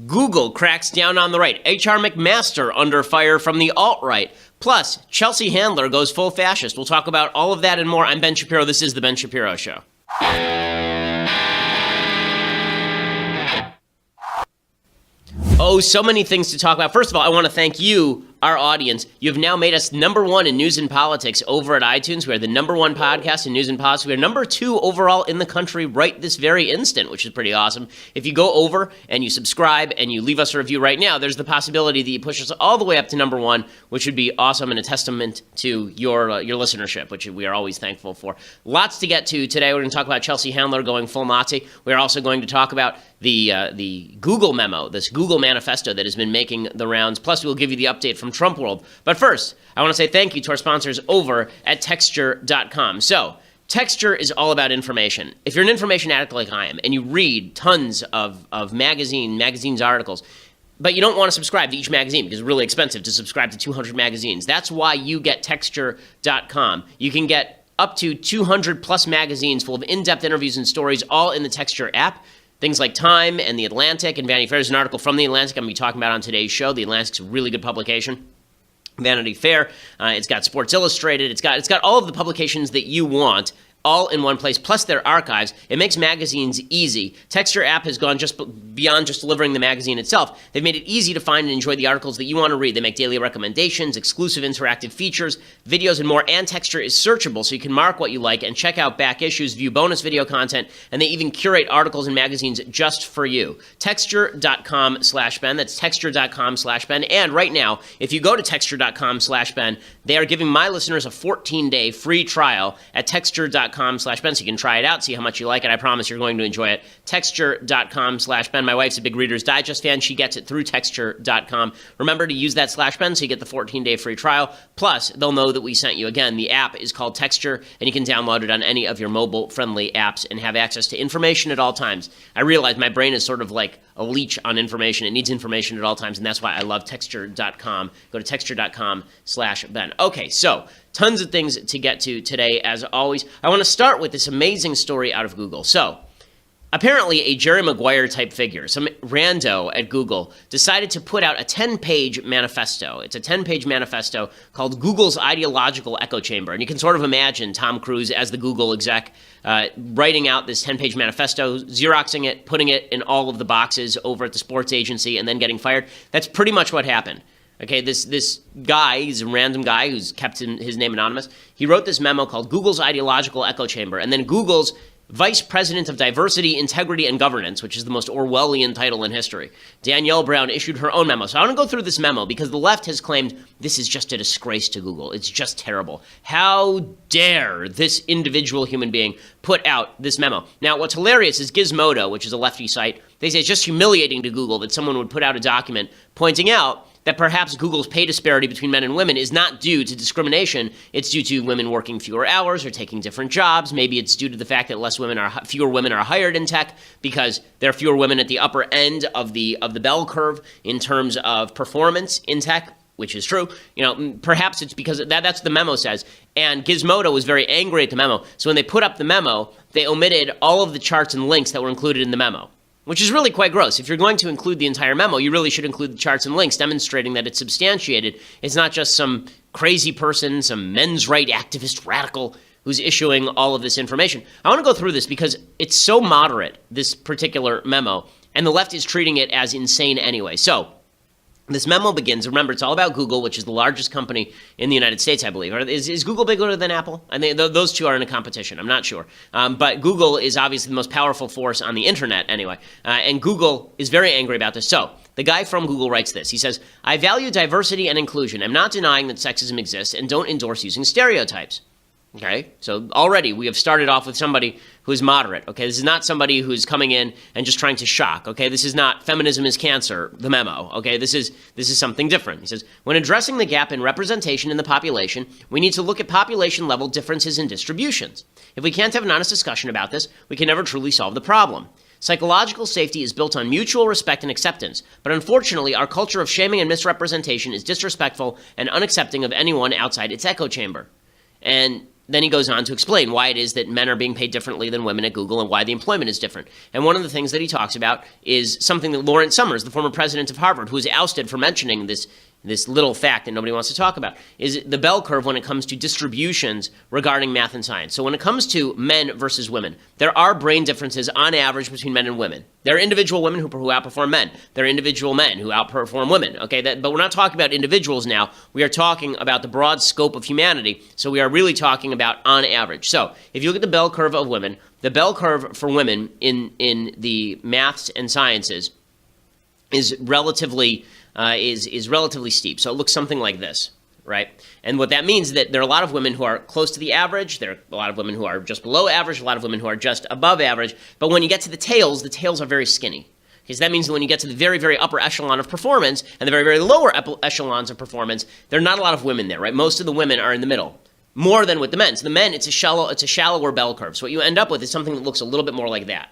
Google cracks down on the right. H.R. McMaster under fire from the alt-right. Plus, Chelsea Handler goes full fascist. We'll talk about all of that and more. I'm Ben Shapiro. This is The Ben Shapiro Show. Oh, so many things to talk about. First of all, I want to thank you, our audience. You have now made us #1 in news and politics over at iTunes. We are the #1 podcast in news and politics. We are #2 overall in the country right this very instant, which is pretty awesome. If you go over and you subscribe and you leave us a review right now, there's the possibility that you push us all the way up to #1, which would be awesome and a testament to your listenership, which we are always thankful for. Lots to get to today. We're going to talk about Chelsea Handler going full Nazi. We're also going to talk about the Google memo, this Google manifesto that has been making the rounds. Plus, we'll give you the update from Trump world. But first, I want to say thank you to our sponsors over at Texture.com. So, Texture is all about information. If you're an information addict like I am, and you read tons of magazines, articles, but you don't want to subscribe to each magazine because it's really expensive to subscribe to 200 magazines, that's why you get Texture.com. You can get up to 200 plus magazines full of in-depth interviews and stories, all in the Texture app. Things like Time and The Atlantic and Vanity Fair. There's an article from The Atlantic I'm going to be talking about on today's show. The Atlantic's a really good publication. Vanity Fair. It's got Sports Illustrated. It's got all of the publications that you want, all in one place, plus their archives. It makes magazines easy. Texture app has gone just beyond just delivering the magazine itself. They've made it easy to find and enjoy the articles that you want to read. They make daily recommendations, exclusive interactive features, videos, and more. And Texture is searchable, so you can mark what you like and check out back issues, view bonus video content, and they even curate articles and magazines just for you. Texture.com/Ben. That's Texture.com/Ben. And right now, if you go to Texture.com/Ben, they are giving my listeners a 14-day free trial at Texture.com/Ben, so you can try it out, see how much you like it. I promise you're going to enjoy it. Texture.com/Ben. My wife's a big Reader's Digest fan. She gets it through Texture.com. Remember to use that /Ben so you get the 14-day free trial. Plus, they'll know that we sent you. Again, the app is called Texture, and you can download it on any of your mobile-friendly apps and have access to information at all times. I realize my brain is sort of like a leech on information. It needs information at all times, and that's why I love Texture.com. Go to Texture.com/Ben. Okay, so tons of things to get to today, as always. I want to start with this amazing story out of Google. So, apparently a Jerry Maguire type figure, some rando at Google, decided to put out a 10-page manifesto. It's a 10-page manifesto called Google's Ideological Echo Chamber. And you can sort of imagine Tom Cruise as the Google exec writing out this 10-page manifesto, Xeroxing it, putting it in all of the boxes over at the sports agency, and then getting fired. That's pretty much what happened. Okay, this guy, he's a random guy who's kept his name anonymous. He wrote this memo called Google's Ideological Echo Chamber, and then Google's Vice President of Diversity, Integrity, and Governance, which is the most Orwellian title in history, Danielle Brown, issued her own memo. So I want to go through this memo because the left has claimed this is just a disgrace to Google. It's just terrible. How dare this individual human being put out this memo? Now, what's hilarious is Gizmodo, which is a lefty site, they say it's just humiliating to Google that someone would put out a document pointing out that perhaps Google's pay disparity between men and women is not due to discrimination. It's due to women working fewer hours or taking different jobs. Maybe it's due to the fact that fewer women are hired in tech because there are fewer women at the upper end of the bell curve in terms of performance in tech, which is true. Perhaps it's because that's what the memo says. And Gizmodo was very angry at the memo. So when they put up the memo, they omitted all of the charts and links that were included in the memo, which is really quite gross. If you're going to include the entire memo, you really should include the charts and links demonstrating that it's substantiated. It's not just some crazy person, some men's right activist radical who's issuing all of this information. I want to go through this because it's so moderate, this particular memo, and the left is treating it as insane anyway. So, this memo begins. Remember, it's all about Google, which is the largest company in the United States, I believe. Is Google bigger than Apple? I think those two are in a competition. I'm not sure. But Google is obviously the most powerful force on the internet anyway. And Google is very angry about this. So the guy from Google writes this. He says, I value diversity and inclusion. I'm not denying that sexism exists and don't endorse using stereotypes. Okay, so already we have started off with somebody who is moderate. Okay, this is not somebody who's coming in and just trying to shock. Okay, this is not feminism is cancer, the memo. Okay, this is something different. He says, when addressing the gap in representation in the population, we need to look at population level differences in distributions. If we can't have an honest discussion about this, we can never truly solve the problem. Psychological safety is built on mutual respect and acceptance, but unfortunately, our culture of shaming and misrepresentation is disrespectful and unaccepting of anyone outside its echo chamber. And then he goes on to explain why it is that men are being paid differently than women at Google and why the employment is different. And one of the things that he talks about is something that Lawrence Summers, the former president of Harvard, who was ousted for mentioning this little fact that nobody wants to talk about, is the bell curve when it comes to distributions regarding math and science. So when it comes to men versus women, there are brain differences on average between men and women. There are individual women who outperform men. There are individual men who outperform women. Okay, but we're not talking about individuals now. We are talking about the broad scope of humanity. So we are really talking about on average. So if you look at the bell curve of women, the bell curve for women in the maths and sciences is relatively steep. So it looks something like this, right? And what that means is that there are a lot of women who are close to the average. There are a lot of women who are just below average, a lot of women who are just above average. But when you get to the tails are very skinny. Because that means that when you get to the very, very upper echelon of performance and the very, very lower echelons of performance, there are not a lot of women there, right? Most of the women are in the middle, more than with the men. So the men, it's a shallower bell curve. So what you end up with is something that looks a little bit more like that.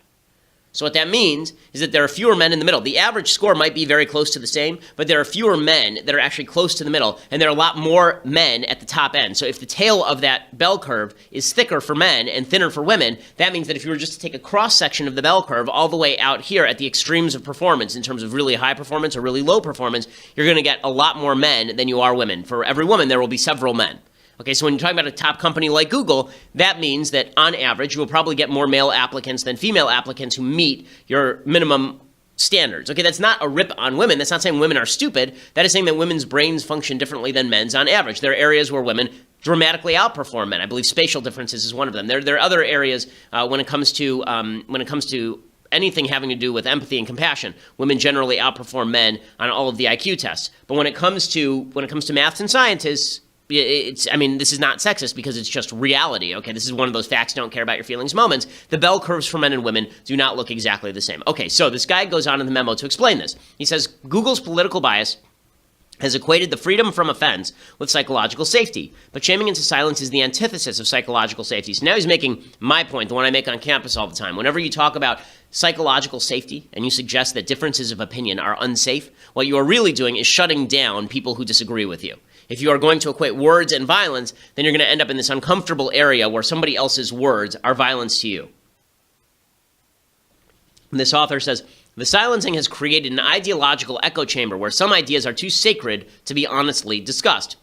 So what that means is that there are fewer men in the middle. The average score might be very close to the same, but there are fewer men that are actually close to the middle, and there are a lot more men at the top end. So if the tail of that bell curve is thicker for men and thinner for women, that means that if you were just to take a cross-section of the bell curve all the way out here at the extremes of performance in terms of really high performance or really low performance, you're going to get a lot more men than you are women. For every woman, there will be several men. Okay, so when you're talking about a top company like Google, that means that on average, you will probably get more male applicants than female applicants who meet your minimum standards. Okay, that's not a rip on women. That's not saying women are stupid. That is saying that women's brains function differently than men's on average. There are areas where women dramatically outperform men. I believe spatial differences is one of them. There are other areas when it comes to anything having to do with empathy and compassion. Women generally outperform men on all of the IQ tests. But when it comes to maths and scientists, this is not sexist because it's just reality, okay? This is one of those facts don't care about your feelings moments. The bell curves for men and women do not look exactly the same. Okay, so this guy goes on in the memo to explain this. He says, Google's political bias has equated the freedom from offense with psychological safety, but shaming into silence is the antithesis of psychological safety. So now he's making my point, the one I make on campus all the time. Whenever you talk about psychological safety and you suggest that differences of opinion are unsafe, what you are really doing is shutting down people who disagree with you. If you are going to equate words and violence, then you're going to end up in this uncomfortable area where somebody else's words are violence to you. And this author says, the silencing has created an ideological echo chamber where some ideas are too sacred to be honestly discussed.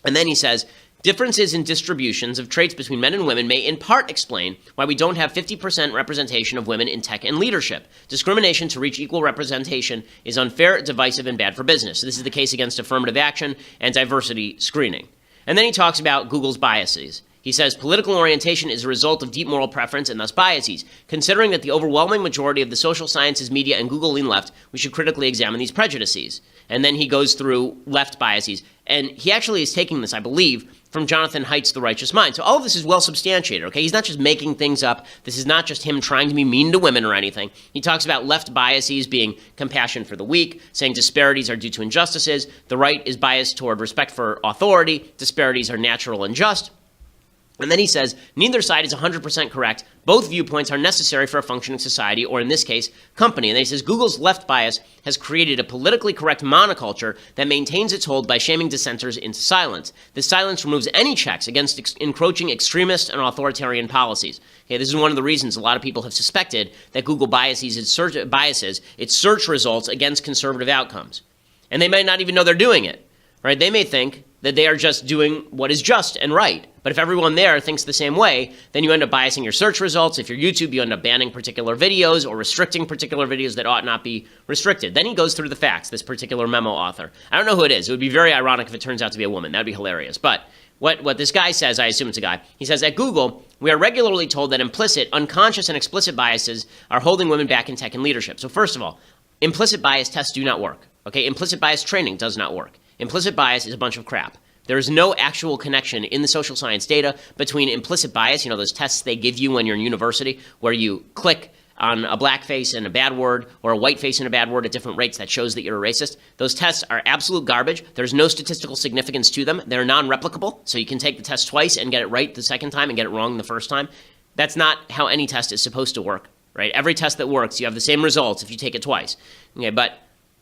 And then he says, differences in distributions of traits between men and women may in part explain why we don't have 50% representation of women in tech and leadership. Discrimination to reach equal representation is unfair, divisive, and bad for business. So this is the case against affirmative action and diversity screening. And then he talks about Google's biases. He says political orientation is a result of deep moral preference and thus biases. Considering that the overwhelming majority of the social sciences, media, and Google lean left, we should critically examine these prejudices. And then he goes through left biases. And he actually is taking this, I believe, from Jonathan Haidt's The Righteous Mind. So all of this is well substantiated, okay? He's not just making things up. This is not just him trying to be mean to women or anything. He talks about left biases being compassion for the weak, saying disparities are due to injustices. The right is biased toward respect for authority. Disparities are natural and just. And then he says, neither side is 100% correct. Both viewpoints are necessary for a functioning society, or in this case, company. And then he says, Google's left bias has created a politically correct monoculture that maintains its hold by shaming dissenters into silence. This silence removes any checks against encroaching extremist and authoritarian policies. Okay, this is one of the reasons a lot of people have suspected that Google biases its search results against conservative outcomes. And they might not even know they're doing it, right? They may think that they are just doing what is just and right. But if everyone there thinks the same way, then you end up biasing your search results. If you're YouTube, you end up banning particular videos or restricting particular videos that ought not be restricted. Then he goes through the facts, this particular memo author. I don't know who it is. It would be very ironic if it turns out to be a woman. That would be hilarious. But what this guy says, I assume it's a guy, he says, at Google, we are regularly told that implicit, unconscious, and explicit biases are holding women back in tech and leadership. So first of all, implicit bias tests do not work. Okay, implicit bias training does not work. Implicit bias is a bunch of crap. There is no actual connection in the social science data between implicit bias, those tests they give you when you're in university, where you click on a black face and a bad word or a white face and a bad word at different rates that shows that you're a racist. Those tests are absolute garbage. There's no statistical significance to them. They're non-replicable, so you can take the test twice and get it right the second time and get it wrong the first time. That's not how any test is supposed to work, right? Every test that works, you have the same results if you take it twice. Okay, but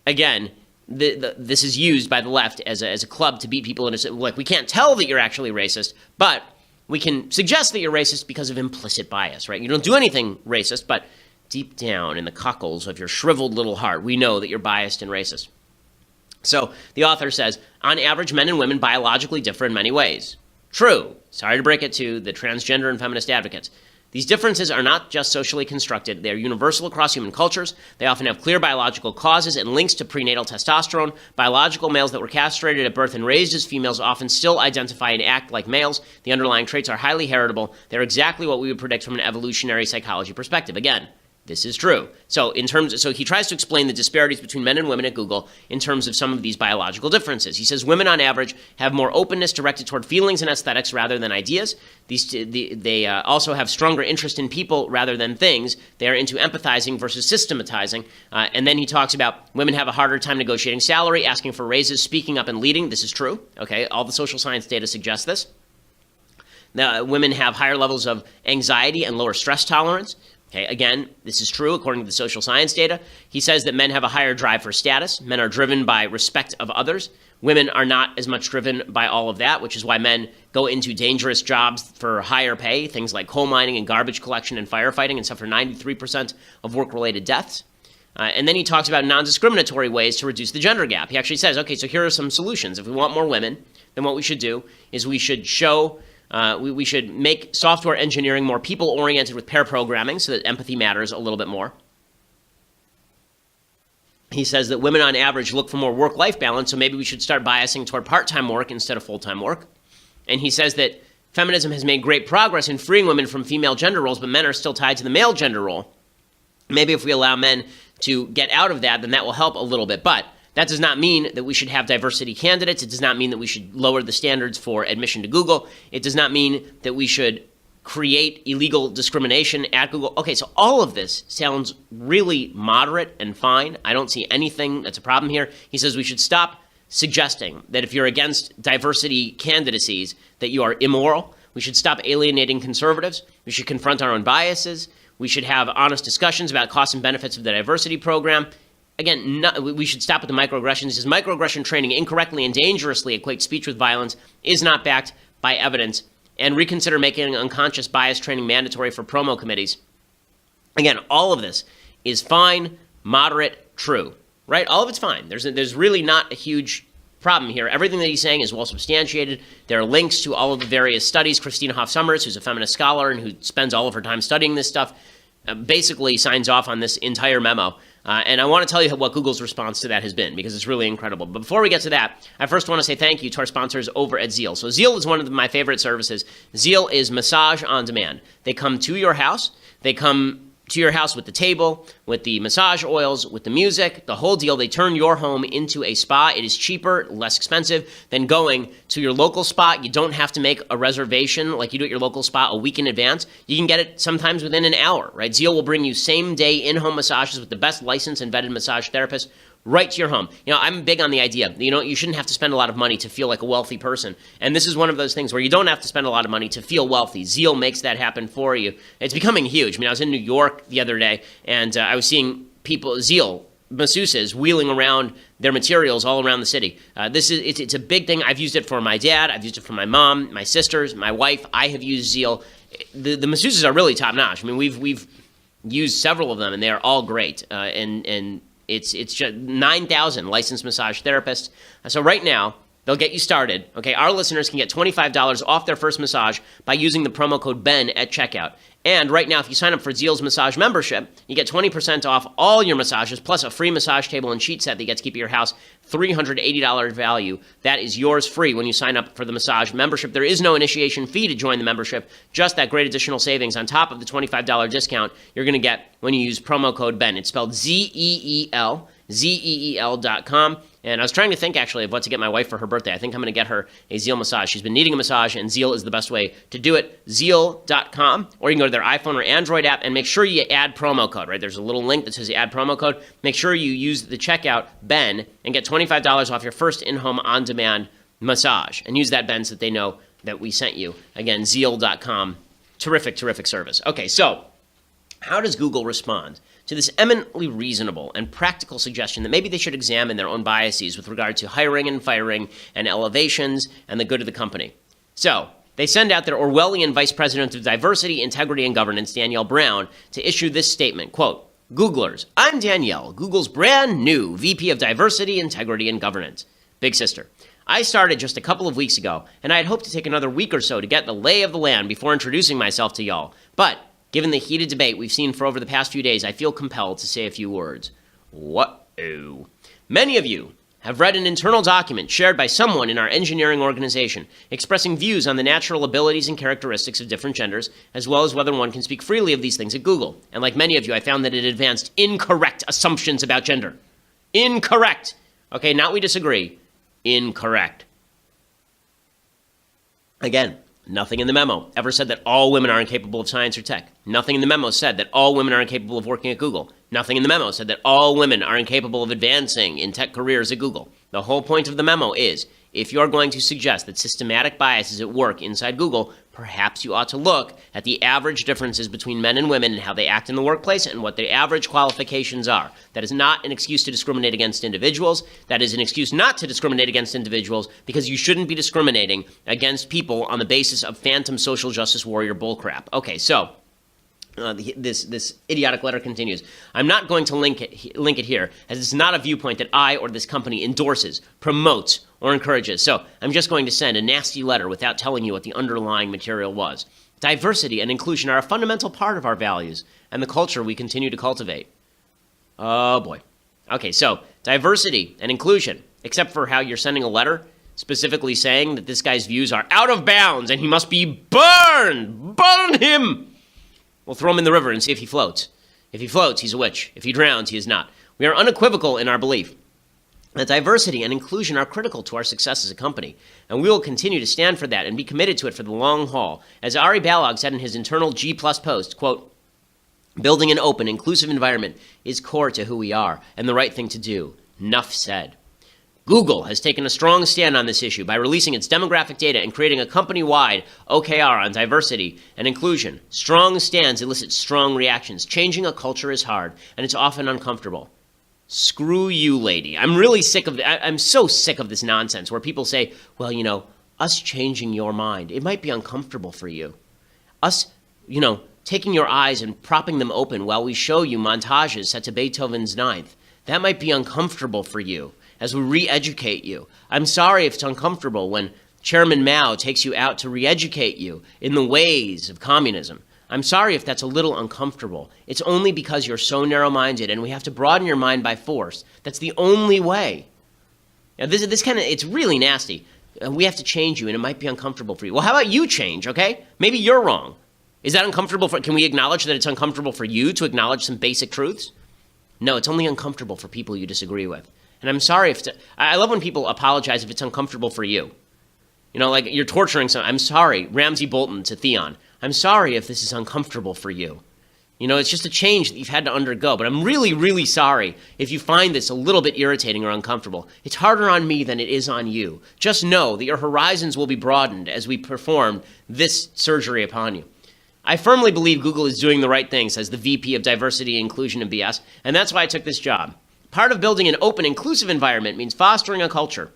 again, this is used by the left as a club to beat people into, like, we can't tell that you're actually racist, but we can suggest that you're racist because of implicit bias, right? You don't do anything racist, but deep down in the cockles of your shriveled little heart, we know that you're biased and racist. So the author says, on average, men and women biologically differ in many ways. True. Sorry to break it to the transgender and feminist advocates. These differences are not just socially constructed. They are universal across human cultures. They often have clear biological causes and links to prenatal testosterone. Biological males that were castrated at birth and raised as females often still identify and act like males. The underlying traits are highly heritable. They're exactly what we would predict from an evolutionary psychology perspective. Again, this is true. So he tries to explain the disparities between men and women at Google in terms of some of these biological differences. He says women on average have more openness directed toward feelings and aesthetics rather than ideas. They also have stronger interest in people rather than things. They are into empathizing versus systematizing. And then he talks about women have a harder time negotiating salary, asking for raises, speaking up and leading. This is true. Okay, all the social science data suggests this. Now, women have higher levels of anxiety and lower stress tolerance. Okay, again, this is true according to the social science data. He says that men have a higher drive for status. Men are driven by respect of others. Women are not as much driven by all of that, which is why men go into dangerous jobs for higher pay, things like coal mining and garbage collection and firefighting, and suffer 93% of work-related deaths. And then he talks about non-discriminatory ways to reduce the gender gap. He actually says, okay, so here are some solutions. If we want more women, then what we should do is we should show we should make software engineering more people-oriented with pair programming so that empathy matters a little bit more. He says that women on average look for more work-life balance, so maybe we should start biasing toward part-time work instead of full-time work. And he says that feminism has made great progress in freeing women from female gender roles, but men are still tied to the male gender role. Maybe if we allow men to get out of that, then that will help a little bit. But that does not mean that we should have diversity candidates. It does not mean that we should lower the standards for admission to Google. It does not mean that we should create illegal discrimination at Google. Okay, so all of this sounds really moderate and fine. I don't see anything that's a problem here. He says we should stop suggesting that if you're against diversity candidacies, that you are immoral. We should stop alienating conservatives. We should confront our own biases. We should have honest discussions about costs and benefits of the diversity program. Again, we should stop with the microaggressions. He says microaggression training incorrectly and dangerously equates speech with violence, is not backed by evidence, and reconsider making unconscious bias training mandatory for promo committees. Again, all of this is fine, moderate, true, right? All of it's fine. There's really not a huge problem here. Everything that he's saying is well substantiated. There are links to all of the various studies. Christina Hoff Sommers, who's a feminist scholar and who spends all of her time studying this stuff, basically signs off on this entire memo. And I want to tell you what Google's response to that has been, because it's really incredible. But before we get to that, I first want to say thank you to our sponsors over at Zeal. So Zeal is one of my favorite services. Zeal is massage on demand. They come to your house. They come to your house with the table, with the massage oils, with the music, the whole deal. They turn your home into a spa. It is cheaper, less expensive than going to your local spa. You don't have to make a reservation like you do at your local spa a week in advance. You can get it sometimes within an hour, right? Zeal will bring you same-day in-home massages with the best licensed and vetted massage therapists right to your home. You know, I'm big on the idea, you shouldn't have to spend a lot of money to feel like a wealthy person. And this is one of those things where you don't have to spend a lot of money to feel wealthy. Zeal makes that happen for you. It's becoming huge. I mean, I was in New York the other day, and I was seeing people, Zeal masseuses, wheeling around their materials all around the city. It's a big thing. I've used it for my dad. I've used it for my mom, my sisters, my wife. I have used Zeal. The masseuses are really top notch. I mean, we've used several of them, and they are all great. And it's just 9,000 licensed massage therapists. So right now, they'll get you started. Okay, our listeners can get $25 off their first massage by using the promo code BEN at checkout. And right now, if you sign up for Zeal's massage membership, you get 20% off all your massages, plus a free massage table and sheet set that you get to keep at your house, $380 value. That is yours free when you sign up for the massage membership. There is no initiation fee to join the membership, just that great additional savings on top of the $25 discount you're going to get when you use promo code BEN. It's spelled ZEEL, ZEEL.com. And I was trying to think, actually, of what to get my wife for her birthday. I think I'm going to get her a Zeal massage. She's been needing a massage, and Zeal is the best way to do it. Zeal.com, or you can go to their iPhone or Android app, and make sure you add promo code, right? There's a little link that says you add promo code. Make sure you use the checkout, BEN, and get $25 off your first in-home on-demand massage. And use that, BEN, so that they know that we sent you. Again, Zeal.com. Terrific, terrific service. Okay, so how does Google respond to this eminently reasonable and practical suggestion that maybe they should examine their own biases with regard to hiring and firing and elevations and the good of the company? So They send out their Orwellian Vice President of Diversity, Integrity, and Governance, Danielle Brown, to issue this statement, quote, Googlers, I'm Danielle, Google's brand new VP of Diversity, Integrity, and Governance. Big sister. I started just a couple of weeks ago, and I had hoped to take another week or so to get the lay of the land before introducing myself to y'all. But, given the heated debate we've seen for over the past few days, I feel compelled to say a few words. What-oh. Many of you have read an internal document shared by someone in our engineering organization expressing views on the natural abilities and characteristics of different genders, as well as whether one can speak freely of these things at Google. And like many of you, I found that it advanced incorrect assumptions about gender. Incorrect. Okay, not we disagree. Incorrect. Again, nothing in the memo ever said that all women are incapable of science or tech. Nothing in the memo said that all women are incapable of working at Google. Nothing in the memo said that all women are incapable of advancing in tech careers at Google. The whole point of the memo is, if you're going to suggest that systematic bias is at work inside Google, perhaps you ought to look at the average differences between men and women and how they act in the workplace and what their average qualifications are. That is not an excuse to discriminate against individuals. That is an excuse not to discriminate against individuals because you shouldn't be discriminating against people on the basis of phantom social justice warrior bullcrap. Okay, so this idiotic letter continues. I'm not going to link it here, as it's not a viewpoint that I or this company endorses, promotes, or encourages. So I'm just going to send a nasty letter without telling you what the underlying material was. Diversity and inclusion are a fundamental part of our values and the culture we continue to cultivate. Oh boy. Okay, so diversity and inclusion, except for how you're sending a letter specifically saying that this guy's views are out of bounds and he must be burned. Burn him! We'll throw him in the river and see if he floats. If he floats, he's a witch. If he drowns, he is not. We are unequivocal in our belief that diversity and inclusion are critical to our success as a company, and we will continue to stand for that and be committed to it for the long haul. As Ari Balog said in his internal G+ post, quote, building an open, inclusive environment is core to who we are and the right thing to do. Nuff said. Google has taken a strong stand on this issue by releasing its demographic data and creating a company-wide OKR on diversity and inclusion. Strong stands elicit strong reactions. Changing a culture is hard, and it's often uncomfortable. Screw you, lady. I'm really sick of I'm so sick of this nonsense where people say, well, you know, us changing your mind, it might be uncomfortable for you. Us, you know, taking your eyes and propping them open while we show you montages set to Beethoven's Ninth, that might be uncomfortable for you as we re-educate you. I'm sorry if it's uncomfortable when Chairman Mao takes you out to re-educate you in the ways of communism. I'm sorry if that's a little uncomfortable. It's only because you're so narrow-minded and we have to broaden your mind by force. That's the only way. Now, this kind of, it's really nasty. We have to change you and it might be uncomfortable for you. Well, how about you change, okay? Maybe you're wrong. Is that uncomfortable can we acknowledge that it's uncomfortable for you to acknowledge some basic truths? No, it's only uncomfortable for people you disagree with. And I'm sorry I love when people apologize if it's uncomfortable for you. You know, like you're torturing someone. I'm sorry, Ramsey Bolton to Theon. I'm sorry if this is uncomfortable for you. You know, it's just a change that you've had to undergo. But I'm really, really sorry if you find this a little bit irritating or uncomfortable. It's harder on me than it is on you. Just know that your horizons will be broadened as we perform this surgery upon you. I firmly believe Google is doing the right thing, says the VP of Diversity, Inclusion, and BS, and that's why I took this job. Part of building an open, inclusive environment means fostering a culture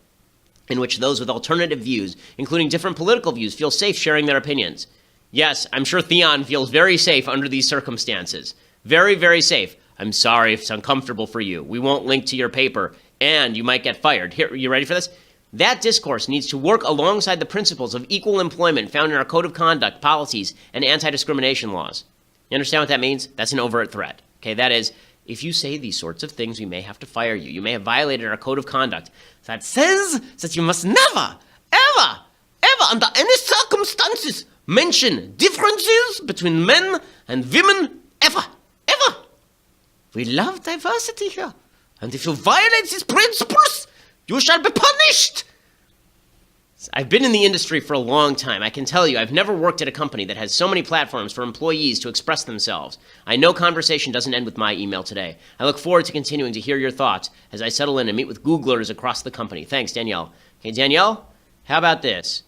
in which those with alternative views, including different political views, feel safe sharing their opinions. Yes, I'm sure Theon feels very safe under these circumstances. Very, very safe. I'm sorry if it's uncomfortable for you. We won't link to your paper, and you might get fired. Here, you ready for this? That discourse needs to work alongside the principles of equal employment found in our code of conduct, policies, and anti-discrimination laws. You understand what that means? That's an overt threat. Okay, that is, if you say these sorts of things, we may have to fire you. You may have violated our code of conduct that says that you must never, ever, ever, under any circumstances, mention differences between men and women, ever, ever. We love diversity here, and if you violate these principles, you shall be punished. I've been in the industry for a long time. I can tell you I've never worked at a company that has so many platforms for employees to express themselves. I know conversation doesn't end with my email today. I look forward to continuing to hear your thoughts as I settle in and meet with Googlers across the company. Thanks, Danielle. Okay, Danielle, how about this?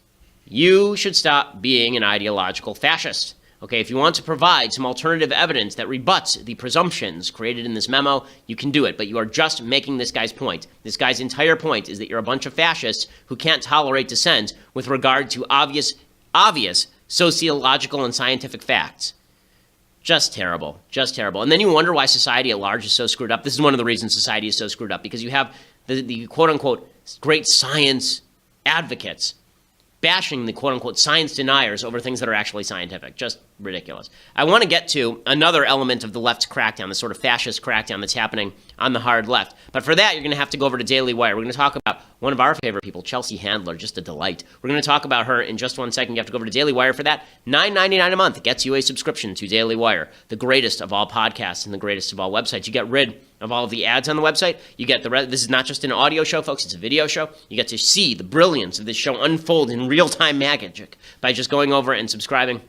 You should stop being an ideological fascist. Okay, if you want to provide some alternative evidence that rebuts the presumptions created in this memo, you can do it, but you are just making this guy's point. This guy's entire point is that you're a bunch of fascists who can't tolerate dissent with regard to obvious obvious sociological and scientific facts. Just terrible, just terrible. And then you wonder why society at large is so screwed up. This is one of the reasons society is so screwed up, because you have the quote-unquote great science advocates bashing the quote-unquote science deniers over things that are actually scientific. Just ridiculous. I want to get to another element of the left's crackdown, the sort of fascist crackdown that's happening on the hard left. But for that, you're going to have to go over to Daily Wire. We're going to talk about one of our favorite people, Chelsea Handler, just a delight. We're going to talk about her in just 1 second. You have to go over to Daily Wire for that. $9.99 a month gets you a subscription to Daily Wire, the greatest of all podcasts and the greatest of all websites. You get rid of all of the ads on the website. You get this is not just an audio show, folks. It's a video show. You get to see the brilliance of this show unfold in real-time magic by just going over and subscribing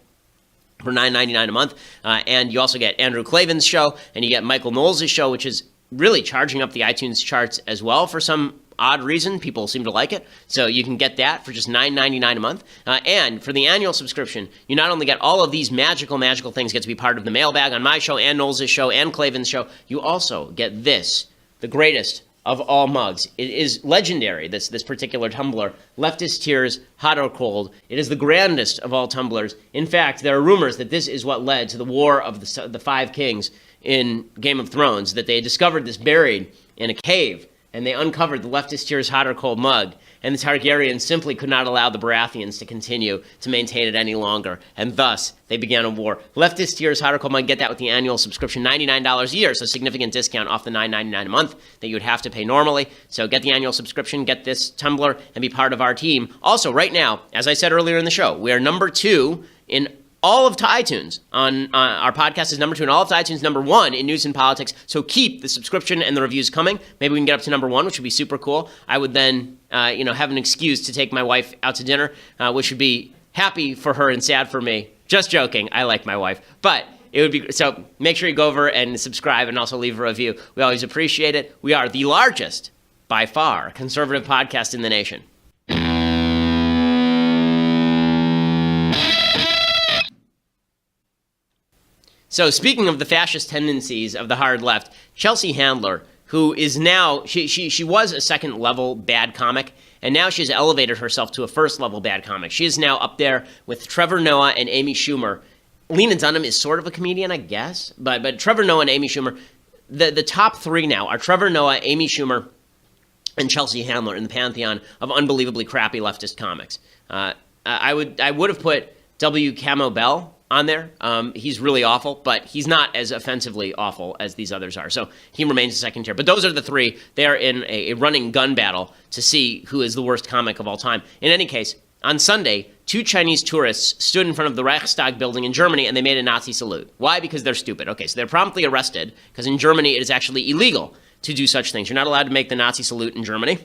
for $9.99 a month. And you also get Andrew Klavan's show, and you get Michael Knowles' show, which is really charging up the iTunes charts as well for some odd reason. People seem to like it. So you can get that for just $9.99 a month. And for the annual subscription, you not only get all of these magical things, get to be part of the mailbag on my show and Knowles' show and Klavan's show, you also get this, the greatest of all mugs. It is legendary, this particular tumbler. Leftist Tears, Hot or Cold. It is the grandest of all tumblers. In fact, there are rumors that this is what led to the War of the Five Kings in Game of Thrones, that they had discovered this buried in a cave, and they uncovered the Leftist Tears Hot or Cold mug, and the Targaryens simply could not allow the Baratheons to continue to maintain it any longer, and thus they began a war. Leftist Tears Hot or Cold mug, get that with the annual subscription, $99 a year, so significant discount off the $9.99 a month that you would have to pay normally. So get the annual subscription, get this tumbler, and be part of our team. Also, right now, as I said earlier in the show, we are number 2 in all of iTunes. Our podcast is number 2 in all of iTunes, number 1 in news and politics. So keep the subscription and the reviews coming. Maybe we can get up to number 1, which would be super cool. I would then, have an excuse to take my wife out to dinner, which would be happy for her and sad for me. Just joking. I like my wife, but it would be so. Make sure you go over and subscribe and also leave a review. We always appreciate it. We are the largest, by far, conservative podcast in the nation. So speaking of the fascist tendencies of the hard left, Chelsea Handler, who is now, she was a second-level bad comic, and now she's elevated herself to a first-level bad comic. She is now up there with Trevor Noah and Amy Schumer. Lena Dunham is sort of a comedian, I guess, but Trevor Noah and Amy Schumer, the top 3 now are Trevor Noah, Amy Schumer, and Chelsea Handler in the pantheon of unbelievably crappy leftist comics. I would have put W. Camo Bell on there. He's really awful, but he's not as offensively awful as these others are. So he remains a second tier. But those are the 3. They are in a running gun battle to see who is the worst comic of all time. In any case, on Sunday, 2 Chinese tourists stood in front of the Reichstag building in Germany and they made a Nazi salute. Why? Because they're stupid. Okay, so they're promptly arrested because in Germany it is actually illegal to do such things. You're not allowed to make the Nazi salute in Germany,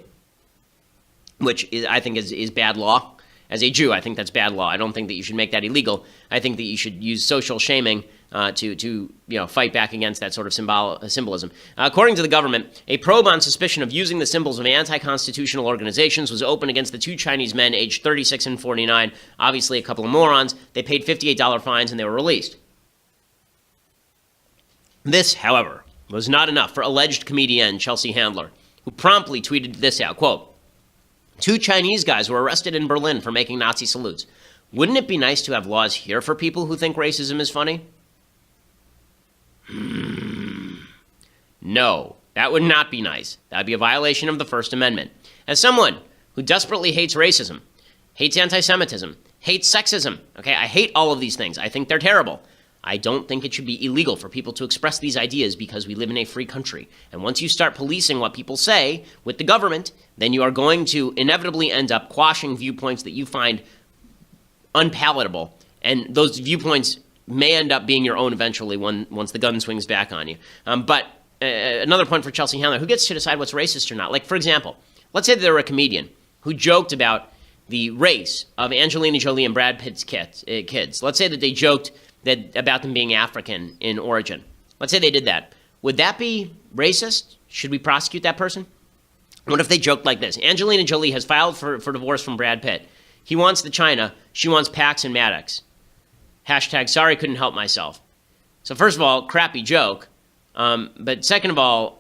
which I think is bad law. As a Jew, I think that's bad law. I don't think that you should make that illegal. I think that you should use social shaming to fight back against that sort of symbolism. According to the government, a probe on suspicion of using the symbols of anti-constitutional organizations was opened against the 2 Chinese men aged 36 and 49, obviously a couple of morons. They paid $58 fines and they were released. This, however, was not enough for alleged comedian Chelsea Handler, who promptly tweeted this out, quote, 2 Chinese guys were arrested in Berlin for making Nazi salutes. Wouldn't it be nice to have laws here for people who think racism is funny? No, that would not be nice. That would be a violation of the First Amendment. As someone who desperately hates racism, hates anti-Semitism, hates sexism, okay, I hate all of these things. I think they're terrible. I don't think it should be illegal for people to express these ideas because we live in a free country. And once you start policing what people say with the government, then you are going to inevitably end up quashing viewpoints that you find unpalatable. And those viewpoints may end up being your own eventually once the gun swings back on you. But another point for Chelsea Handler, who gets to decide what's racist or not? Like, for example, let's say there were a comedian who joked about the race of Angelina Jolie and Brad Pitt's kids. Let's say that they joked about them being African in origin. Let's say they did that. Would that be racist? Should we prosecute that person? What if they joked like this? Angelina Jolie has filed for divorce from Brad Pitt. He wants the China. She wants Pax and Maddox. Hashtag sorry couldn't help myself. So first of all, crappy joke. But second of all,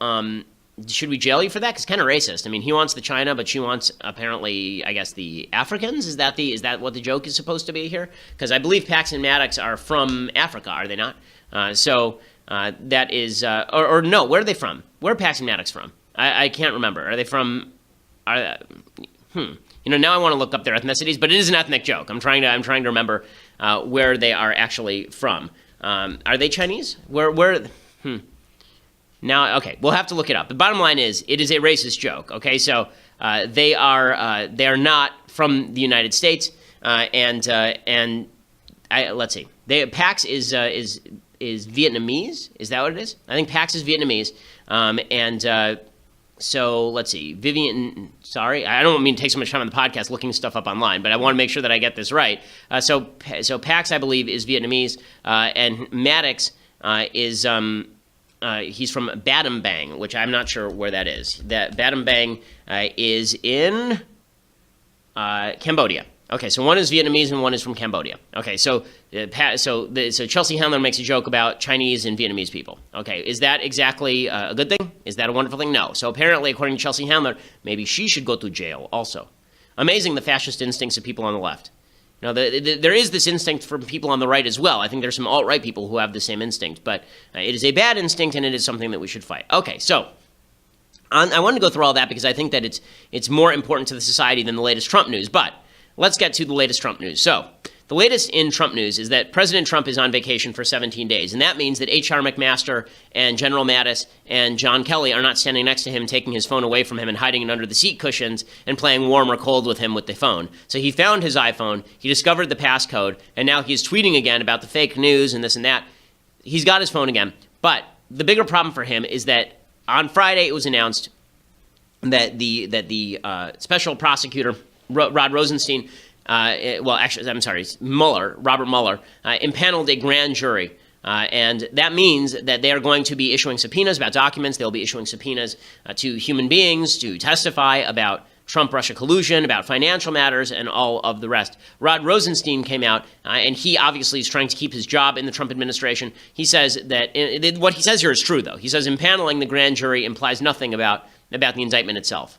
should we jail you for that? Because kind of racist. I mean, he wants the China, but she wants apparently, I guess, the Africans. Is that what the joke is supposed to be here? Because I believe Pax and Maddox are from Africa, are they not? That is, or no, where are they from? Where are Pax and Maddox from? I can't remember. Are they from? Now I want to look up their ethnicities, but it is an ethnic joke. I'm trying to remember where they are actually from. Are they Chinese? Where? Now, okay, we'll have to look it up. The bottom line is, it is a racist joke. Okay, so they are not from the United States, let's see. Pax is Vietnamese. Is that what it is? I think Pax is Vietnamese, so let's see. Vivian, sorry, I don't mean to take so much time on the podcast looking stuff up online, but I want to make sure that I get this right. So Pax, I believe, is Vietnamese, and Maddox is he's from Battambang, which I'm not sure where that is. That Battambang is in Cambodia. Okay, so one is Vietnamese and one is from Cambodia. Okay, so Chelsea Handler makes a joke about Chinese and Vietnamese people. Okay, is that exactly a good thing? Is that a wonderful thing? No. So apparently, according to Chelsea Handler, maybe she should go to jail also. Amazing, the fascist instincts of people on the left. Now, there is this instinct from people on the right as well. I think there's some alt-right people who have the same instinct, but it is a bad instinct and it is something that we should fight. Okay, so I wanted to go through all that because I think that it's more important to the society than the latest Trump news, but let's get to the latest Trump news. So the latest in Trump news is that President Trump is on vacation for 17 days, and that means that H.R. McMaster and General Mattis and John Kelly are not standing next to him, taking his phone away from him and hiding it under the seat cushions and playing warm or cold with him with the phone. So he found his iPhone, he discovered the passcode, and now he's tweeting again about the fake news and this and that. He's got his phone again, but the bigger problem for him is that on Friday it was announced that the special prosecutor, Rod Rosenstein, Robert Mueller, impaneled a grand jury. And that means that they are going to be issuing subpoenas about documents. They'll be issuing subpoenas to human beings to testify about Trump-Russia collusion, about financial matters, and all of the rest. Rod Rosenstein came out, and he obviously is trying to keep his job in the Trump administration. He says that what he says here is true, though. He says impaneling the grand jury implies nothing about the indictment itself.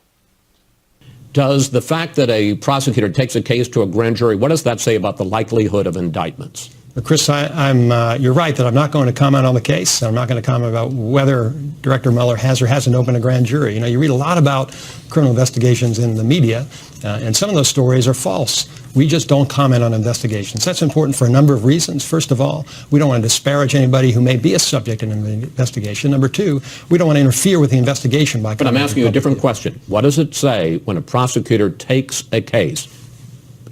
Does the fact that a prosecutor takes a case to a grand jury, what does that say about the likelihood of indictments? Well, Chris, you're right that I'm not going to comment on the case. I'm not going to comment about whether Director Mueller has or hasn't opened a grand jury. You know, you read a lot about criminal investigations in the media, and some of those stories are false. We just don't comment on investigations. That's important for a number of reasons. First of all, we don't want to disparage anybody who may be a subject in an investigation. Number two, we don't want to interfere with the investigation by. But I'm asking you a different question. What does it say when a prosecutor takes a case,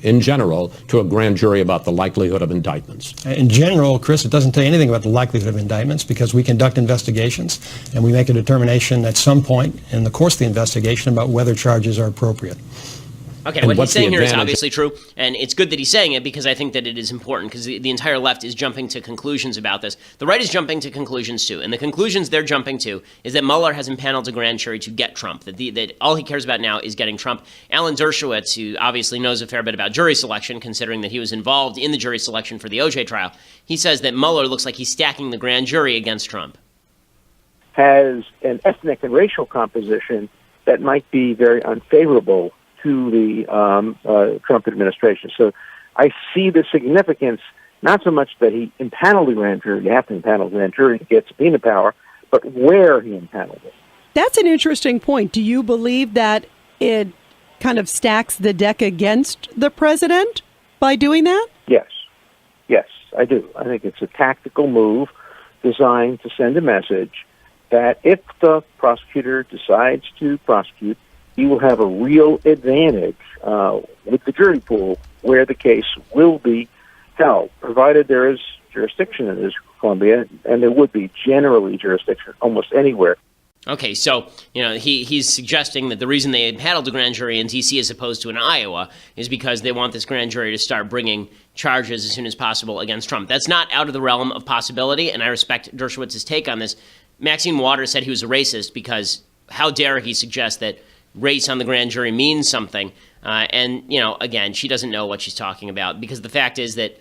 in general, to a grand jury about the likelihood of indictments? In general, Chris, it doesn't tell you anything about the likelihood of indictments because we conduct investigations and we make a determination at some point in the course of the investigation about whether charges are appropriate. Okay, what he's saying here is obviously true, and it's good that he's saying it because I think that it is important because the entire left is jumping to conclusions about this. The right is jumping to conclusions too, and the conclusions they're jumping to is that Mueller has impaneled a grand jury to get Trump, that all he cares about now is getting Trump. Alan Dershowitz, who obviously knows a fair bit about jury selection, considering that he was involved in the jury selection for the OJ trial, he says that Mueller looks like he's stacking the grand jury against Trump. Has an ethnic and racial composition that might be very unfavorable to the Trump administration. So I see the significance, not so much that he impaneled the grand jury, you have to impanel the grand jury to get subpoena power, but where he impaneled it. That's an interesting point. Do you believe that it kind of stacks the deck against the president by doing that? Yes, I do. I think it's a tactical move designed to send a message that if the prosecutor decides to prosecute, he will have a real advantage with the jury pool where the case will be held, provided there is jurisdiction in this Columbia, and there would be generally jurisdiction almost anywhere. Okay, so he's suggesting that the reason they impaneled the grand jury in D.C. as opposed to in Iowa is because they want this grand jury to start bringing charges as soon as possible against Trump. That's not out of the realm of possibility, and I respect Dershowitz's take on this. Maxine Waters said he was a racist because how dare he suggest that race on the grand jury means something. And again, she doesn't know what she's talking about because the fact is that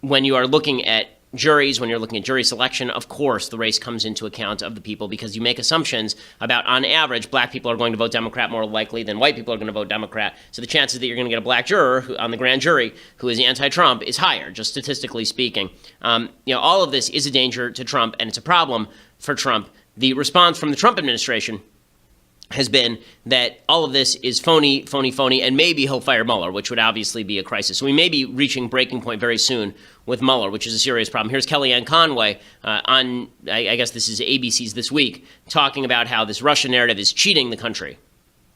when you are looking at juries, when you're looking at jury selection, of course, the race comes into account of the people because you make assumptions about, on average, black people are going to vote Democrat more likely than white people are going to vote Democrat. So the chances that you're going to get a black juror on the grand jury who is anti-Trump is higher, just statistically speaking. All of this is a danger to Trump, and it's a problem for Trump. The response from the Trump administration has been that all of this is phony, and maybe he'll fire Mueller, which would obviously be a crisis. So we may be reaching breaking point very soon with Mueller, which is a serious problem. Here's Kellyanne Conway on, I guess this is ABC's This Week, talking about how this Russia narrative is cheating the country.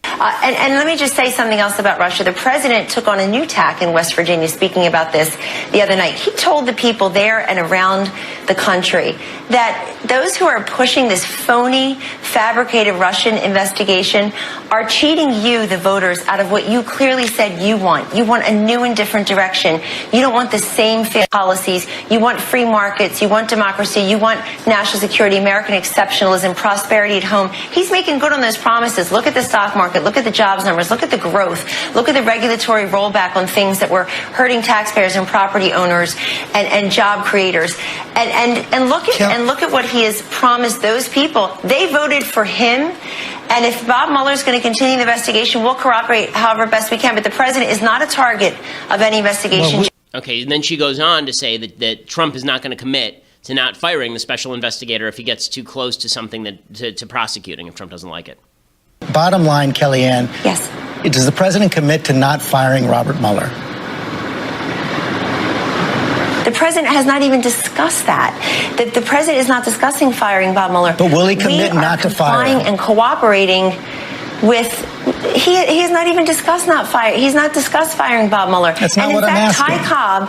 And let me just say something else about Russia. The president took on a new tack in West Virginia, speaking about this the other night. He told the people there and around the country that those who are pushing this phony, fabricated Russian investigation are cheating you, the voters, out of what you clearly said you want. You want a new and different direction. You don't want the same failed policies. You want free markets. You want democracy. You want national security, American exceptionalism, prosperity at home. He's making good on those promises. Look at the stock market. Look at the jobs numbers. Look at the growth. Look at the regulatory rollback on things that were hurting taxpayers and property owners and job creators. And look at what he has promised those people. They voted for him. And if Bob Mueller is going to continue the investigation, we'll cooperate however best we can. But the president is not a target of any investigation. Okay, and then she goes on to say that Trump is not going to commit to not firing the special investigator if he gets too close to something to prosecuting if Trump doesn't like it. Bottom line, Kellyanne. Yes. Does the president commit to not firing Robert Mueller? The president has not even discussed that. The president is not discussing firing Bob Mueller. But will he commit not to fire him? And cooperating with. He has not even discussed not fire. He's not discussed firing Bob Mueller. That's not what I'm asking. Ty Cobb.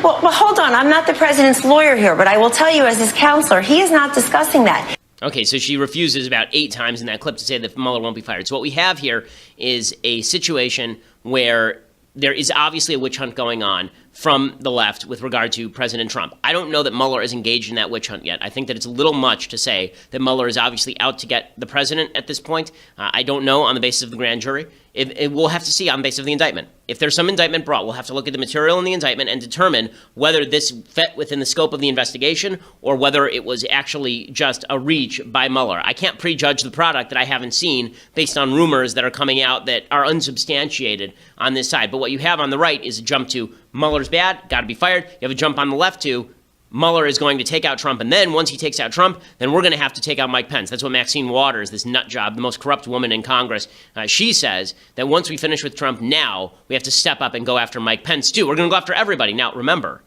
Well, hold on. I'm not the president's lawyer here, but I will tell you as his counselor, he is not discussing that. Okay, so she refuses about 8 times in that clip to say that Mueller won't be fired. So what we have here is a situation where there is obviously a witch hunt going on from the left with regard to President Trump. I don't know that Mueller is engaged in that witch hunt yet. I think that it's a little much to say that Mueller is obviously out to get the president at this point. I don't know on the basis of the grand jury. We'll have to see on the basis of the indictment. If there's some indictment brought, we'll have to look at the material in the indictment and determine whether this fit within the scope of the investigation or whether it was actually just a reach by Mueller. I can't prejudge the product that I haven't seen based on rumors that are coming out that are unsubstantiated on this side. But what you have on the right is a jump to Mueller's bad, got to be fired. You have a jump on the left to Mueller is going to take out Trump, and then once he takes out Trump, then we're going to have to take out Mike Pence. That's what Maxine Waters, this nut job, the most corrupt woman in Congress, she says that once we finish with Trump now, we have to step up and go after Mike Pence too. We're going to go after everybody. Now, remember,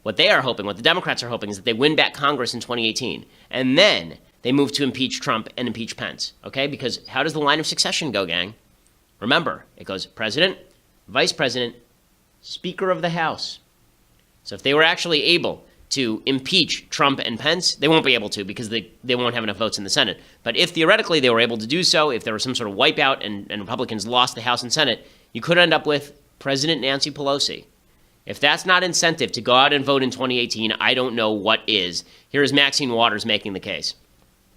what they are hoping, what the Democrats are hoping is that they win back Congress in 2018, and then they move to impeach Trump and impeach Pence, okay? Because how does the line of succession go, gang? Remember, it goes president, vice president, Speaker of the House. So if they were actually able to impeach Trump and Pence, they won't be able to because they won't have enough votes in the Senate. But if theoretically they were able to do so, if there was some sort of wipeout and Republicans lost the House and Senate, you could end up with President Nancy Pelosi. If that's not incentive to go out and vote in 2018, I don't know what is. Here is Maxine Waters making the case.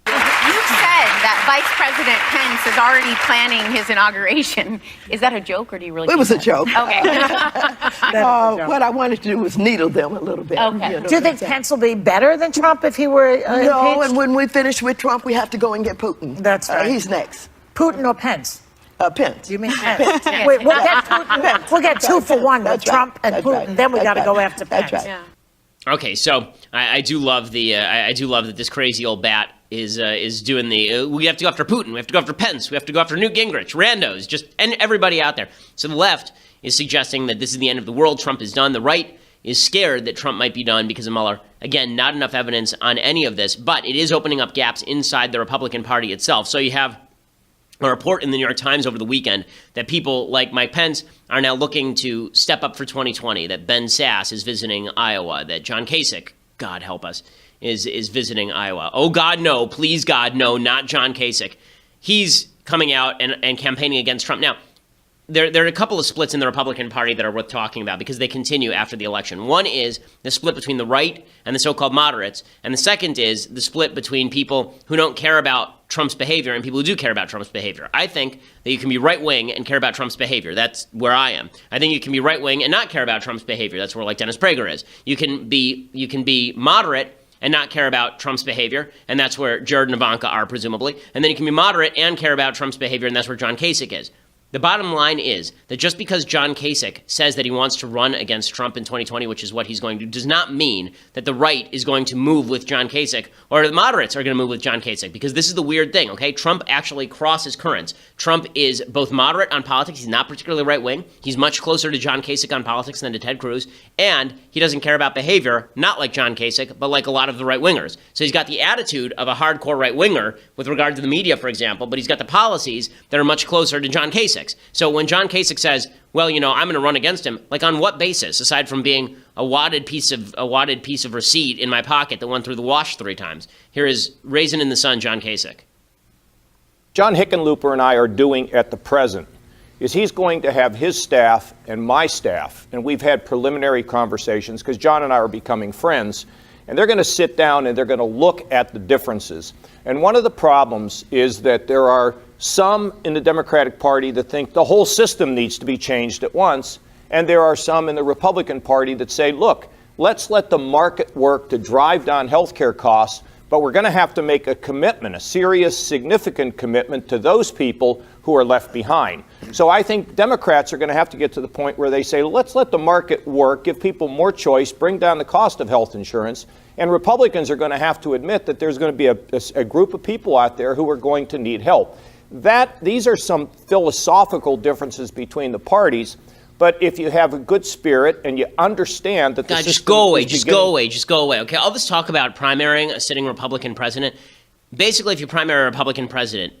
You said that Vice President Pence is already planning his inauguration. Is that a joke, or do you really? It was a joke. Okay. What I wanted to do was needle them a little bit. Okay. You know Do you think Pence will be better than Trump if he were No, impeached? and when we finish with Trump, we have to go and get Putin. That's right. He's next. Putin or Pence? Pence. You mean Pence? Wait, we'll get Putin. Pence. We'll get 2 for 1 with That's right. Trump and That's Putin. right. Then we That's got to right. go after That's Pence. right. Yeah. Okay, so I do love that this crazy old bat is doing we have to go after Putin, we have to go after Pence, we have to go after Newt Gingrich, randos, and everybody out there. So the left is suggesting that this is the end of the world, Trump is done. The right is scared that Trump might be done because of Mueller. Again, not enough evidence on any of this, but it is opening up gaps inside the Republican Party itself. So you have a report in the New York Times over the weekend that people like Mike Pence are now looking to step up for 2020, that Ben Sass is visiting Iowa, that John Kasich, God help us, is visiting Iowa. Oh, God, no. Please, God, no, not John Kasich. He's coming out and campaigning against Trump. Now, there are a couple of splits in the Republican Party that are worth talking about because they continue after the election. One is the split between the right and the so-called moderates, and the second is the split between people who don't care about Trump's behavior and people who do care about Trump's behavior. I think that you can be right-wing and care about Trump's behavior. That's where I am. I think you can be right-wing and not care about Trump's behavior. That's where, like, Dennis Prager is. You can be moderate and not care about Trump's behavior, and that's where Jared and Ivanka are, presumably. And then you can be moderate and care about Trump's behavior, and that's where John Kasich is. The bottom line is that just because John Kasich says that he wants to run against Trump in 2020, which is what he's going to do, does not mean that the right is going to move with John Kasich or the moderates are going to move with John Kasich, because this is the weird thing, okay? Trump actually crosses currents. Trump is both moderate on politics. He's not particularly right-wing. He's much closer to John Kasich on politics than to Ted Cruz, and he doesn't care about behavior, not like John Kasich, but like a lot of the right-wingers. So he's got the attitude of a hardcore right-winger with regard to the media, for example, but he's got the policies that are much closer to John Kasich. So when John Kasich says, well, you know, I'm going to run against him, like on what basis, aside from being a wadded piece of receipt in my pocket that went through the wash 3 times? Here is Raisin in the Sun, John Kasich. John Hickenlooper and I are doing at the present is he's going to have his staff and my staff, and we've had preliminary conversations because John and I are becoming friends, and they're going to sit down and they're going to look at the differences. And one of the problems is that there are some in the Democratic Party that think the whole system needs to be changed at once, and there are some in the Republican Party that say, look, let's let the market work to drive down health care costs, but we're going to have to make a commitment, a serious, significant commitment to those people who are left behind. So I think Democrats are going to have to get to the point where they say, let's let the market work, give people more choice, bring down the cost of health insurance, and Republicans are going to have to admit that there's going to be a group of people out there who are going to need help. These are some philosophical differences between the parties, but if you have a good spirit and you understand that the system just go away. Okay, all this talk about primarying a sitting Republican president, basically if you primary a Republican president,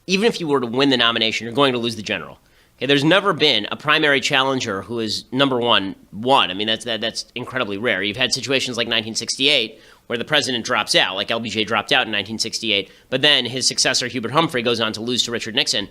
even if you were to win the nomination, you're going to lose the general. Okay, there's never been a primary challenger who is number one. I mean, that's incredibly rare. You've had situations like 1968 where the president drops out, like LBJ dropped out in 1968, but then his successor, Hubert Humphrey, goes on to lose to Richard Nixon.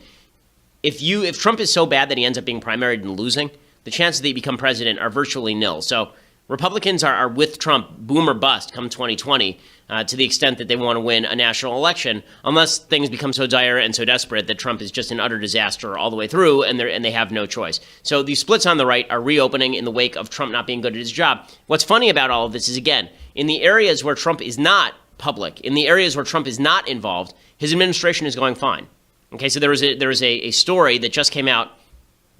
If Trump is so bad that he ends up being primaried and losing, the chances that he become president are virtually nil. So Republicans are with Trump, boom or bust, come 2020, to the extent that they want to win a national election, unless things become so dire and so desperate that Trump is just an utter disaster all the way through, and they have no choice. So these splits on the right are reopening in the wake of Trump not being good at his job. What's funny about all of this is, again, in the areas where Trump is not public, in the areas where Trump is not involved, his administration is going fine. Okay, so there was a story that just came out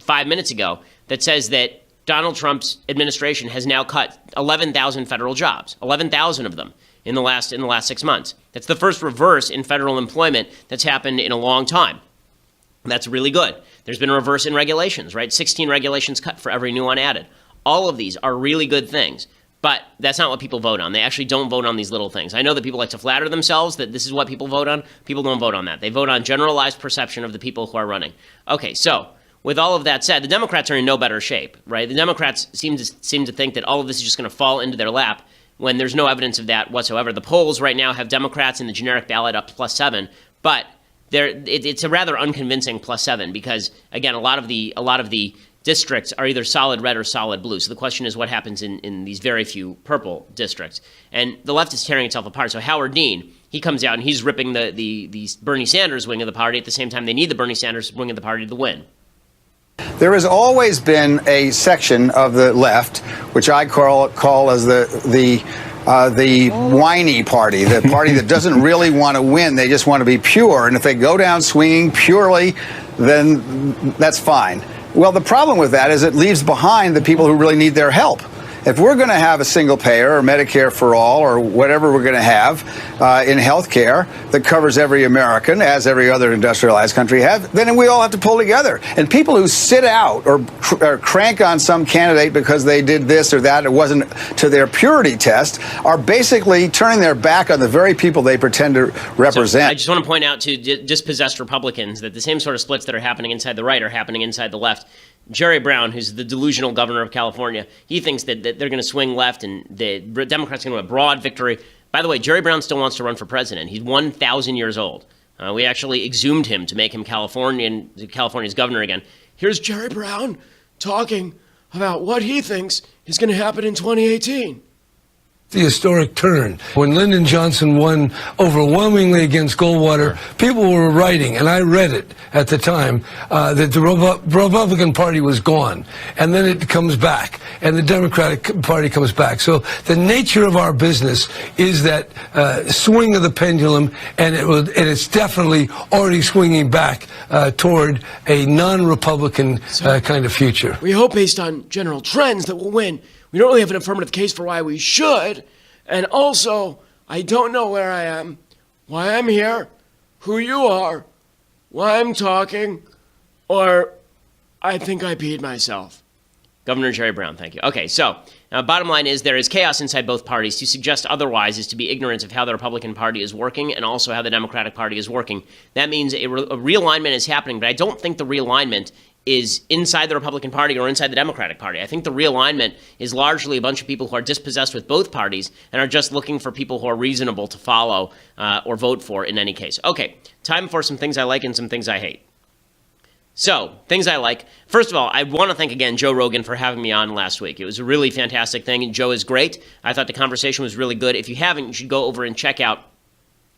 5 minutes ago that says that Donald Trump's administration has now cut 11,000 federal jobs, 11,000 of them in the last 6 months. That's the first reverse in federal employment that's happened in a long time. That's really good. There's been a reverse in regulations, right? 16 regulations cut for every new one added. All of these are really good things. But that's not what people vote on. They actually don't vote on these little things. I know that people like to flatter themselves that this is what people vote on. People don't vote on that. They vote on generalized perception of the people who are running. Okay, so with all of that said, the Democrats are in no better shape, right? The Democrats seem to think that all of this is just going to fall into their lap when there's no evidence of that whatsoever. The polls right now have Democrats in the generic ballot up to +7, but it's a rather unconvincing +7 because, again, a lot of the districts are either solid red or solid blue. So the question is what happens in these very few purple districts. And the left is tearing itself apart. So Howard Dean, he comes out and he's ripping the Bernie Sanders wing of the party at the same time they need the Bernie Sanders wing of the party to win. There has always been a section of the left, which I call as the whiny party, the party that doesn't really want to win. They just want to be pure. And if they go down swinging purely, then that's fine. Well, the problem with that is it leaves behind the people who really need their help. If we're going to have a single payer or Medicare for all or whatever we're going to have in health care that covers every American, as every other industrialized country has, then we all have to pull together. And people who sit out or crank on some candidate because they did this or that, it wasn't to their purity test, are basically turning their back on the very people they pretend to represent. So I just want to point out to dispossessed Republicans that the same sort of splits that are happening inside the right are happening inside the left. Jerry Brown, who's the delusional governor of California, he thinks that they're going to swing left and the Democrats are going to have a broad victory. By the way, Jerry Brown still wants to run for president. He's 1,000 years old. We actually exhumed him to make him California's governor again. here's Jerry Brown talking about what he thinks is going to happen in 2018. The historic turn. When Lyndon Johnson won overwhelmingly against Goldwater, people were writing, and I read it at the time, that the Republican Party was gone. And then it comes back, and the Democratic Party comes back. So the nature of our business is that swing of the pendulum, and it's definitely already swinging back toward a non-Republican kind of future. We hope, based on general trends, that we'll win. We don't really have an affirmative case for why we should. And also, I don't know where I am, why I'm here, who you are, why I'm talking, or I think I peed myself. Governor Jerry Brown, thank you. Okay, so bottom line is there is chaos inside both parties. To suggest otherwise is to be ignorant of how the Republican Party is working and also how the Democratic Party is working. That means a realignment is happening, but I don't think the realignment is inside the Republican Party or inside the Democratic Party. I think the realignment is largely a bunch of people who are dispossessed with both parties and are just looking for people who are reasonable to follow or vote for in any case. Okay, time for some things I like and some things I hate. So, things I like. First of all, I want to thank again Joe Rogan for having me on last week. It was a really fantastic thing, and Joe is great. I thought the conversation was really good. If you haven't, you should go over and check out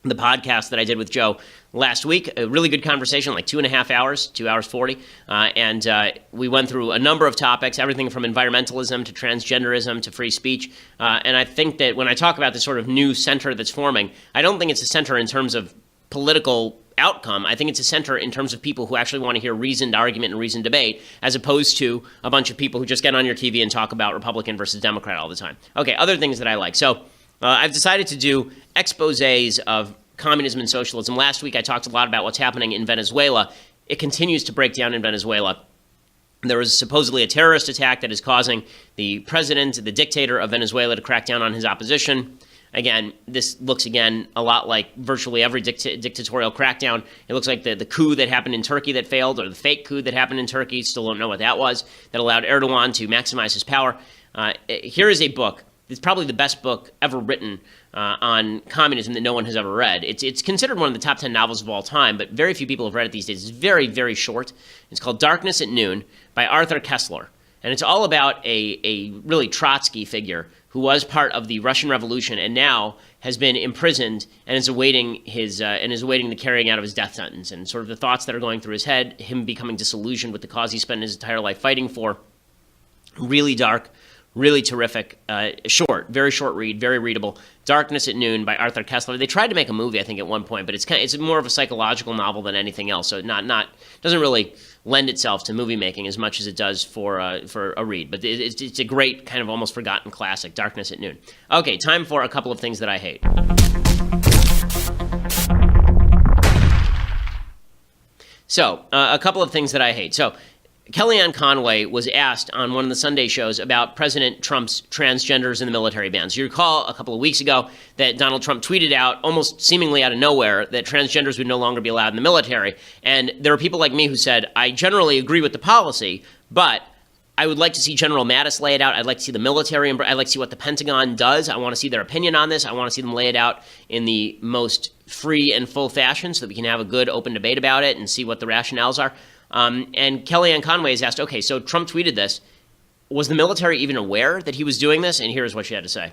the podcast that I did with Joe last week. A really good conversation, like 2.5 hours, 2 hours 40. And we went through a number of topics, everything from environmentalism to transgenderism to free speech. And I think that when I talk about this sort of new center that's forming, I don't think it's a center in terms of political outcome. I think it's a center in terms of people who actually want to hear reasoned argument and reasoned debate, as opposed to a bunch of people who just get on your TV and talk about Republican versus Democrat all the time. Okay, other things that I like. So I've decided to do exposés of communism and socialism. Last week, I talked a lot about what's happening in Venezuela. It continues to break down in Venezuela. There was supposedly a terrorist attack that is causing the president, the dictator of Venezuela, to crack down on his opposition. Again, this looks, again, a lot like virtually every dictatorial crackdown. It looks like the coup that happened in Turkey that failed, or the fake coup that happened in Turkey, still don't know what that was, that allowed Erdogan to maximize his power. Here is a book. It's probably the best book ever written on communism that no one has ever read. It's considered one of the top 10 novels of all time, but very few people have read it these days. It's very, very short. It's called Darkness at Noon by Arthur Koestler. And it's all about a really Trotsky figure who was part of the Russian Revolution and now has been imprisoned and is awaiting the carrying out of his death sentence, and sort of the thoughts that are going through his head, him becoming disillusioned with the cause he spent his entire life fighting for. Really dark, really terrific, very short read, very readable. Darkness at Noon by Arthur Koestler. They tried to make a movie, I think, at one point, but it's more of a psychological novel than anything else, so it doesn't really lend itself to movie making as much as it does for a read. But it's a great kind of almost forgotten classic, Darkness at Noon. Okay, time for a couple of things that I hate. So, a couple of things that I hate. So, Kellyanne Conway was asked on one of the Sunday shows about President Trump's transgenders in the military bans. You recall a couple of weeks ago that Donald Trump tweeted out, almost seemingly out of nowhere, that transgenders would no longer be allowed in the military. And there are people like me who said, I generally agree with the policy, but I would like to see General Mattis lay it out. I'd like to see the military, I'd like to see what the Pentagon does. I want to see their opinion on this. I want to see them lay it out in the most free and full fashion so that we can have a good open debate about it and see what the rationales are. And Kellyanne Conway is asked, okay, so Trump tweeted this. Was the military even aware that he was doing this? And here's what she had to say.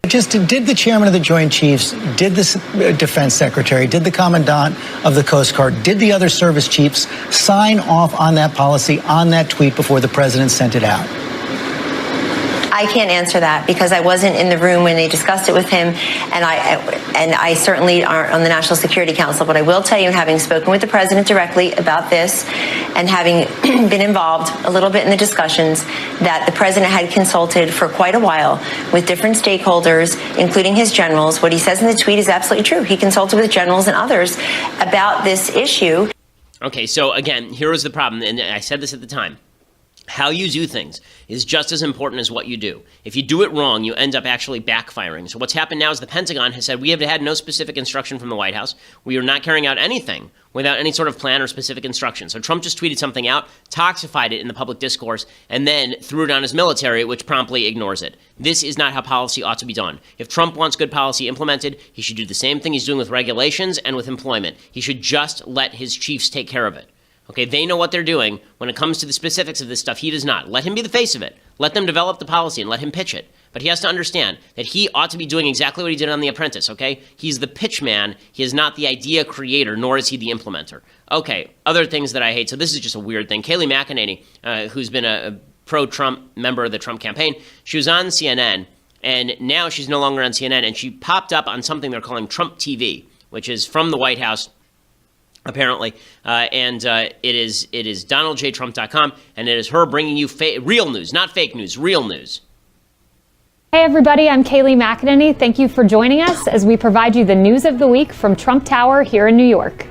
Did the chairman of the Joint Chiefs, did the defense secretary, did the commandant of the Coast Guard, did the other service chiefs sign off on that policy, on that tweet before the president sent it out? I can't answer that because I wasn't in the room when they discussed it with him, and I certainly aren't on the National Security Council. But I will tell you, having spoken with the president directly about this and having been involved a little bit in the discussions, that the president had consulted for quite a while with different stakeholders, including his generals. What he says in the tweet is absolutely true. He consulted with generals and others about this issue. Okay, so again, here was the problem, and I said this at the time. How you do things is just as important as what you do. If you do it wrong, you end up actually backfiring. So what's happened now is the Pentagon has said we have had no specific instruction from the White House. We are not carrying out anything without any sort of plan or specific instruction. So Trump just tweeted something out, toxified it in the public discourse, and then threw it on his military, which promptly ignores it. This is not how policy ought to be done. If Trump wants good policy implemented, he should do the same thing he's doing with regulations and with employment. He should just let his chiefs take care of it. Okay, they know what they're doing. When it comes to the specifics of this stuff, he does not. Let him be the face of it. Let them develop the policy and let him pitch it. But he has to understand that he ought to be doing exactly what he did on The Apprentice, okay? He's the pitch man. He is not the idea creator, nor is he the implementer. Okay, other things that I hate. So this is just a weird thing. Kayleigh McEnany, who's been a pro-Trump member of the Trump campaign, she was on CNN, and now she's no longer on CNN, and she popped up on something they're calling Trump TV, which is from the White House, apparently, and it is DonaldJTrump.com, and it is her bringing you real news, not fake news, real news. Hey everybody, I'm Kayleigh McEnany. Thank you for joining us as we provide you the news of the week from Trump Tower here in New York.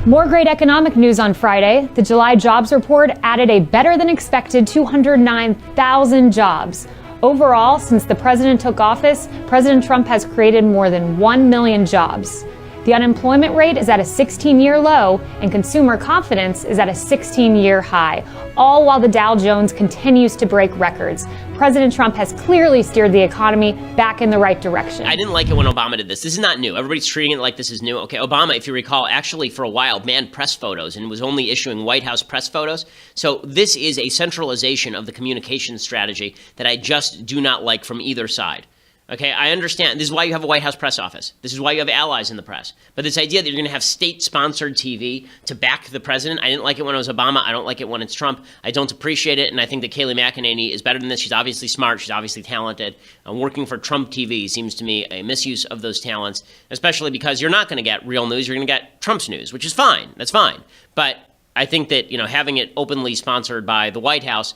More great economic news on Friday. The July jobs report added a better than expected 209,000 jobs. Overall, since the president took office, President Trump has created more than 1 million jobs. The unemployment rate is at a 16-year low, and consumer confidence is at a 16-year high, all while the Dow Jones continues to break records. President Trump has clearly steered the economy back in the right direction. I didn't like it when Obama did this. This is not new. Everybody's treating it like this is new. Okay, Obama, if you recall, actually for a while banned press photos and was only issuing White House press photos. So this is a centralization of the communication strategy that I just do not like from either side. Okay, I understand. This is why you have a White House press office. This is why you have allies in the press. But this idea that you're going to have state-sponsored TV to back the president, I didn't like it when it was Obama. I don't like it when it's Trump. I don't appreciate it, and I think that Kayleigh McEnany is better than this. She's obviously smart. She's obviously talented. Working for Trump TV seems to me a misuse of those talents, especially because you're not going to get real news. You're going to get Trump's news, which is fine. That's fine. But I think that, having it openly sponsored by the White House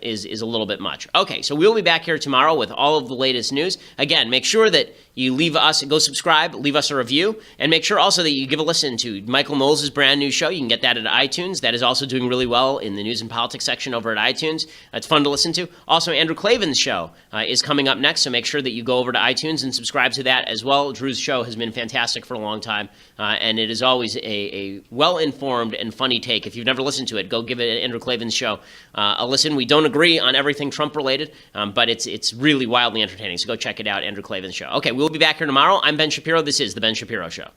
is a little bit much. Okay, so we'll be back here tomorrow with all of the latest news. Again, make sure that you go subscribe, leave us a review, and make sure also that you give a listen to Michael Knowles' brand new show. You can get that at iTunes. That is also doing really well in the news and politics section over at iTunes. It's fun to listen to. Also, Andrew Klavan's show is coming up next, so make sure that you go over to iTunes and subscribe to that as well. Drew's show has been fantastic for a long time, and it is always a well-informed and funny take. If you've never listened to it, go give it Andrew Klavan's show a listen. We don't agree on everything Trump-related, but it's really wildly entertaining, so go check it out, Andrew Klavan's show. Okay, we'll be back here tomorrow. I'm Ben Shapiro. This is The Ben Shapiro Show.